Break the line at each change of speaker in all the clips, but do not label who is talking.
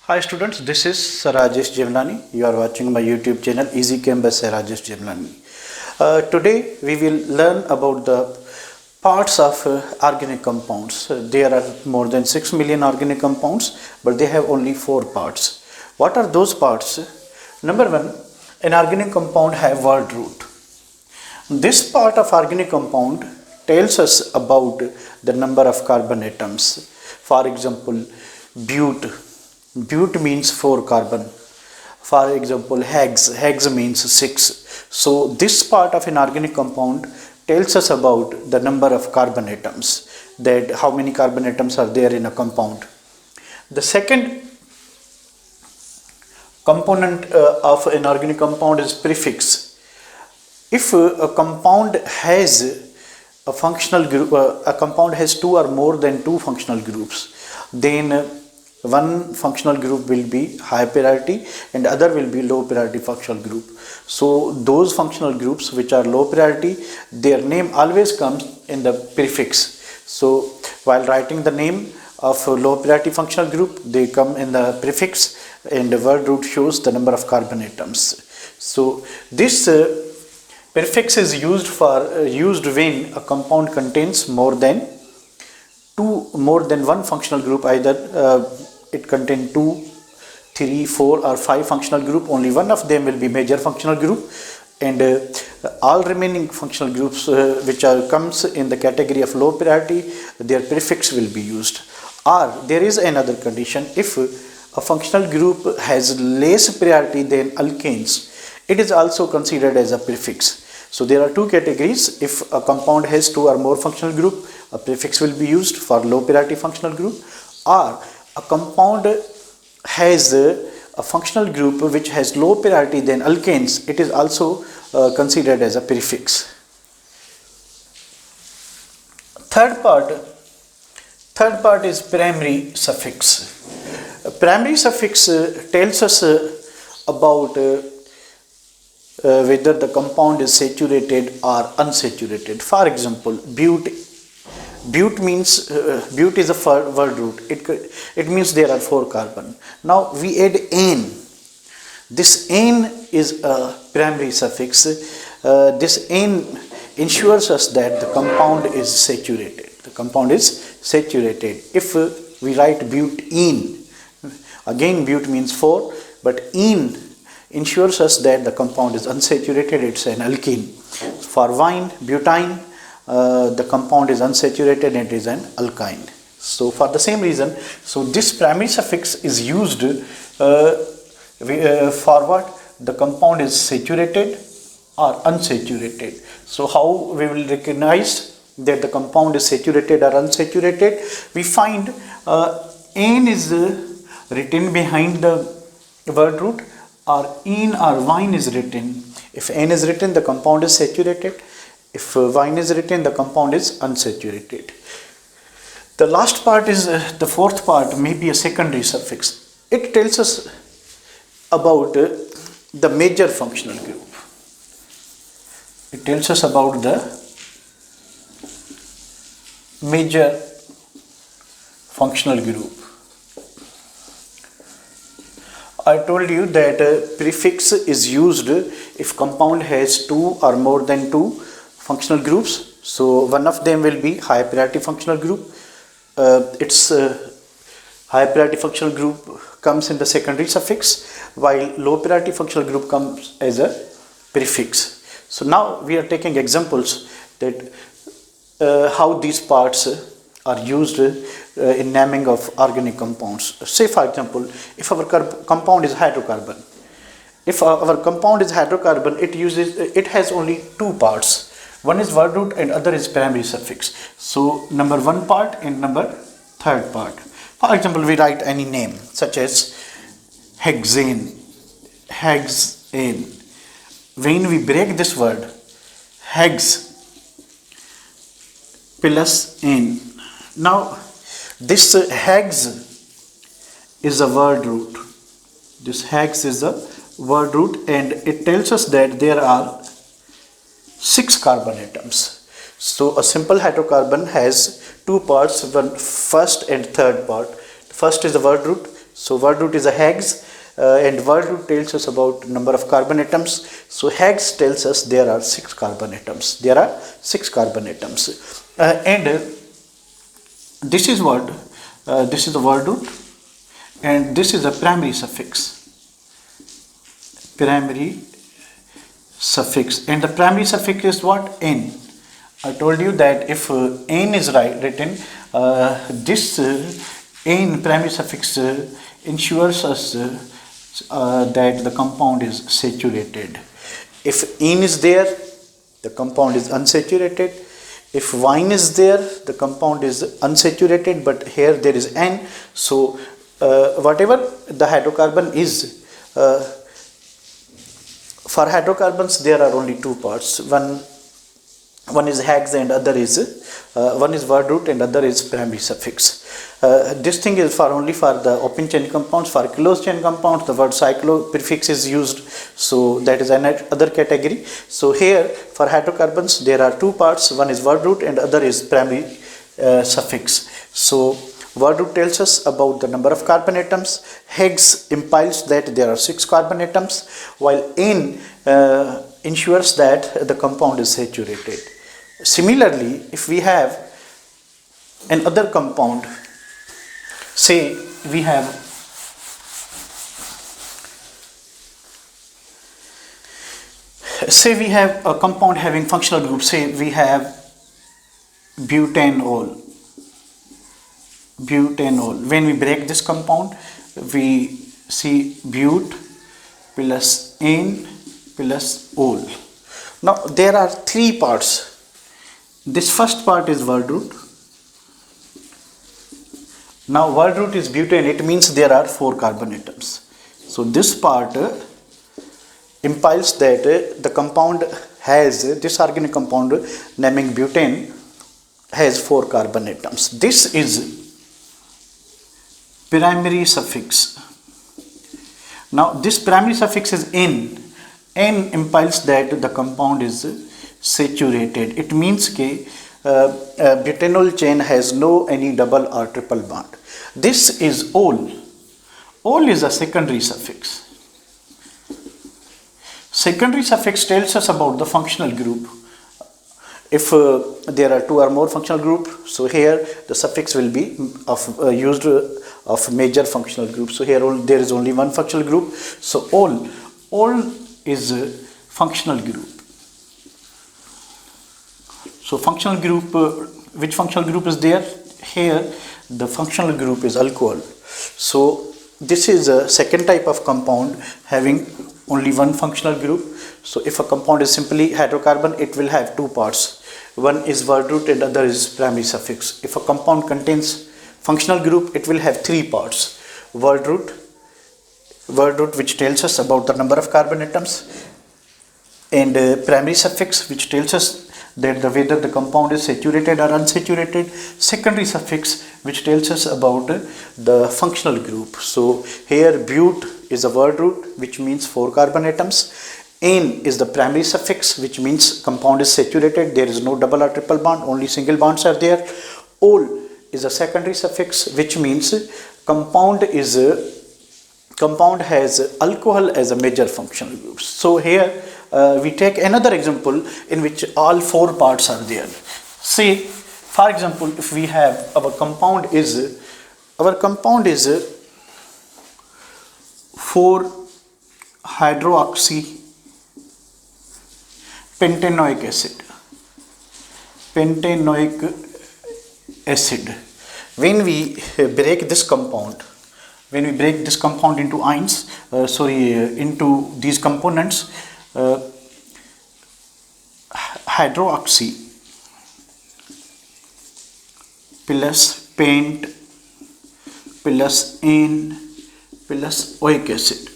Hi students, this is Sir Rajesh Jevlani. You are watching my YouTube channel Easy Chem by Sir Rajesh Jevlani. Today we will learn about the parts of organic compounds. There are more than 6 million organic compounds, but they have only 4 parts. What are those parts? Number 1, an organic compound have word root. This part of organic compound tells us about the number of carbon atoms. For example, Bute means 4 carbon. For example, Hex means 6. So this part of an organic compound tells us about the number of carbon atoms, that how many carbon atoms are there in a compound. The second component of an organic compound is prefix. If a compound has a functional group, a compound has 2 or more than 2 functional groups, then one functional group will be high priority and other will be low priority functional group. So those functional groups which are low priority, their name always comes in the prefix. So while writing the name of a low priority functional group, they come in the prefix, and the word root shows the number of carbon atoms. So this prefix is used when a compound contains more than one functional group. Either it contains 2, 3, 4 or 5 functional group. Only one of them will be major functional group, and all remaining functional groups which comes in the category of low priority, their prefix will be used. Or there is another condition: if a functional group has less priority than alkanes, it is also considered as a prefix. So there are 2 categories. If a compound has 2 or more functional group, a prefix will be used for low priority functional group. Or a compound has a functional group which has low priority than alkanes, it is also considered as a prefix. Third part is primary suffix. Primary suffix tells us about whether the compound is saturated or unsaturated. For example, Bute means Bute is a word root. It means there are 4 carbon. Now we add ane. This ane is a primary suffix. This ane ensures us that the compound is saturated. The compound is saturated. If we write butene, again Bute means 4, but ene ensures us that the compound is unsaturated. It's an alkene. For wine, butane, the compound is unsaturated and it is an alkyne. So for the same reason, so this primary suffix is used for what? The compound is saturated or unsaturated. So how we will recognize that the compound is saturated or unsaturated? We find ane is written behind the word root, or ene or wine is written. If ane is written, the compound is saturated. If wine is written, the compound is unsaturated. The last part is the fourth part, may be a secondary suffix. It tells us about the major functional group. It tells us about the major functional group. I told you that prefix is used if compound has 2 or more than 2 functional groups. So one of them will be high priority functional group. Its high priority functional group comes in the secondary suffix, while low priority functional group comes as a prefix. So now we are taking examples that how these parts are used in naming of organic compounds. Say for example, if our compound is hydrocarbon, it has only 2 parts. One is word root and other is primary suffix. So number 1 part and number 3rd part. For example, we write any name such as hexane, hexane. When we break this word, hex plus n. Now, this hex is a word root. This hex is a word root, and it tells us that there are 6 carbon atoms. So a simple hydrocarbon has 2 parts, one first and third part. First is the word root. So word root is a hex, and word root tells us about number of carbon atoms. So hex tells us there are 6 carbon atoms. There are 6 carbon atoms, and this is what this is the word root, and this is a primary suffix. Primary suffix, and the primary suffix is what? N. I told you that if n is written, this n primary suffix ensures us that the compound is saturated. If n is there, the compound is unsaturated. If wine is there, the compound is unsaturated, but here there is n. So whatever the hydrocarbon is, for hydrocarbons there are only 2 parts. One is hex and other is one is word root and other is primary suffix. This thing is for only for the open chain compounds. For closed chain compounds, the word cyclo prefix is used, so that is another category. So here for hydrocarbons there are 2 parts. One is word root and other is primary suffix. So word root tells us about the number of carbon atoms. Hex implies that there are 6 carbon atoms, while N ensures that the compound is saturated. Similarly, if we have another compound, say we have a compound having functional group, say we have butanol. When we break this compound, we see but plus n plus ol. Now there are 3 parts. This first part is word root. Now word root is butane, it means there are 4 carbon atoms. So this part implies that the compound has, this organic compound naming butane has 4 carbon atoms. This is primary suffix. Now this primary suffix is n. N implies that the compound is saturated. It means that butanol chain has no any double or triple bond. This is ol. Ol is a secondary suffix. Secondary suffix tells us about the functional group. If there are 2 or more functional groups, so here the suffix will be used of major functional group. So here there is only one functional group. So ol is a functional group. So functional group, which functional group is there? Here the functional group is alcohol. So this is a second type of compound having only one functional group. So if a compound is simply hydrocarbon, it will have 2 parts. One is word root and other is primary suffix. If a compound contains functional group, it will have 3 parts. Word root which tells us about the number of carbon atoms, and primary suffix which tells us that whether the compound is saturated or unsaturated. Secondary suffix which tells us about the functional group. So here but is a word root which means 4 carbon atoms. N is the primary suffix which means compound is saturated, there is no double or triple bond, only single bonds are there. Ol is a secondary suffix which means compound has alcohol as a major functional group. So here we take another example in which all 4 parts are there. Say for example, if we have our compound is 4-hydroxy pentanoic acid. When we break this compound into ions, into these components, hydroxy plus pent plus N plus oic acid.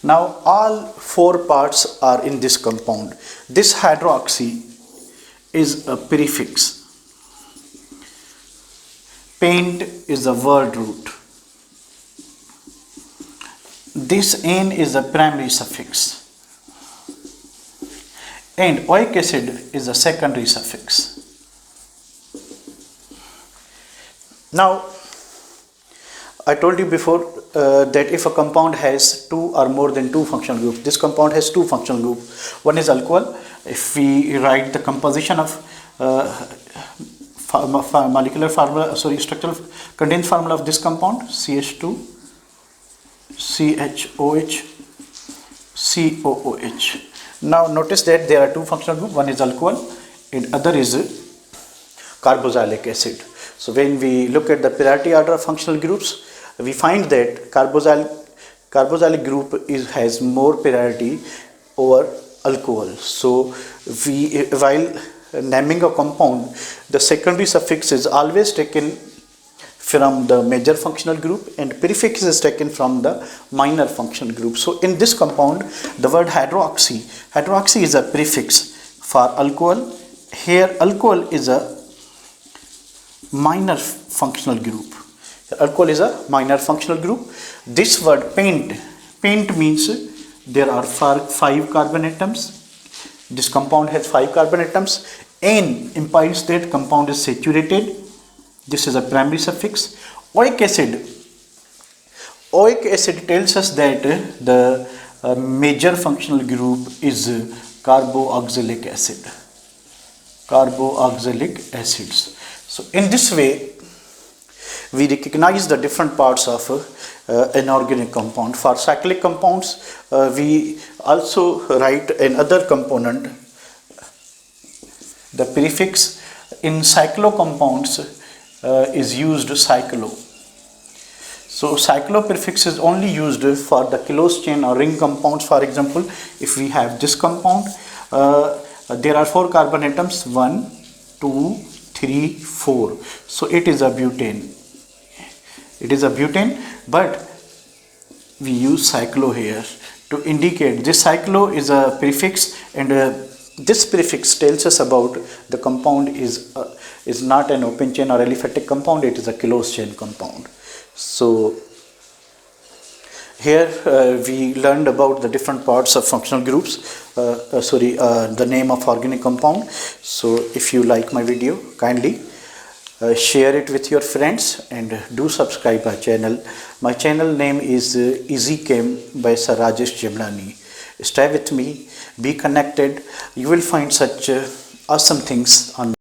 Now all four parts are in this compound. This hydroxy is a prefix. Paint is the word root. This N is a primary suffix. And oic acid is a secondary suffix. Now, I told you before that if a compound has two or more than two functional groups, this compound has two functional groups. One is alcohol. If we write the composition of molecular formula, structural condensed formula of this compound, CH2, CHOH, COOH. Now notice that there are two functional groups. One is alcohol and other is carboxylic acid. So when we look at the priority order of functional groups, we find that carboxylic group has more priority over alcohol. So while naming a compound, the secondary suffix is always taken from the major functional group and prefix is taken from the minor functional group. So in this compound, the word hydroxy is a prefix for alcohol. Here alcohol is a minor functional group. Alcohol is a minor functional group. This word paint means there are 5 carbon atoms. This compound has 5 carbon atoms. N implies that compound is saturated. This is a primary suffix. Oic acid tells us that the major functional group is carboxylic acid. Carboxylic acids. So in this way, we recognize the different parts of an organic compound. For cyclic compounds, we also write another component, the prefix. In cyclo compounds is used cyclo. So cyclo prefix is only used for the closed chain or ring compounds. For example, if we have this compound, there are 4 carbon atoms, 1, 2, 3, 4. So it is a butane. But we use cyclo here to indicate this. Cyclo is a prefix, and this prefix tells us about the compound is not an open chain or aliphatic compound, it is a closed chain compound. So here we learned about the different parts of functional groups, the name of organic compound. So if you like my video, kindly share it with your friends and do subscribe my channel. My channel name is Easy Chem by Sir Rajesh Jamlani. Stay with me, be connected. You will find such awesome things on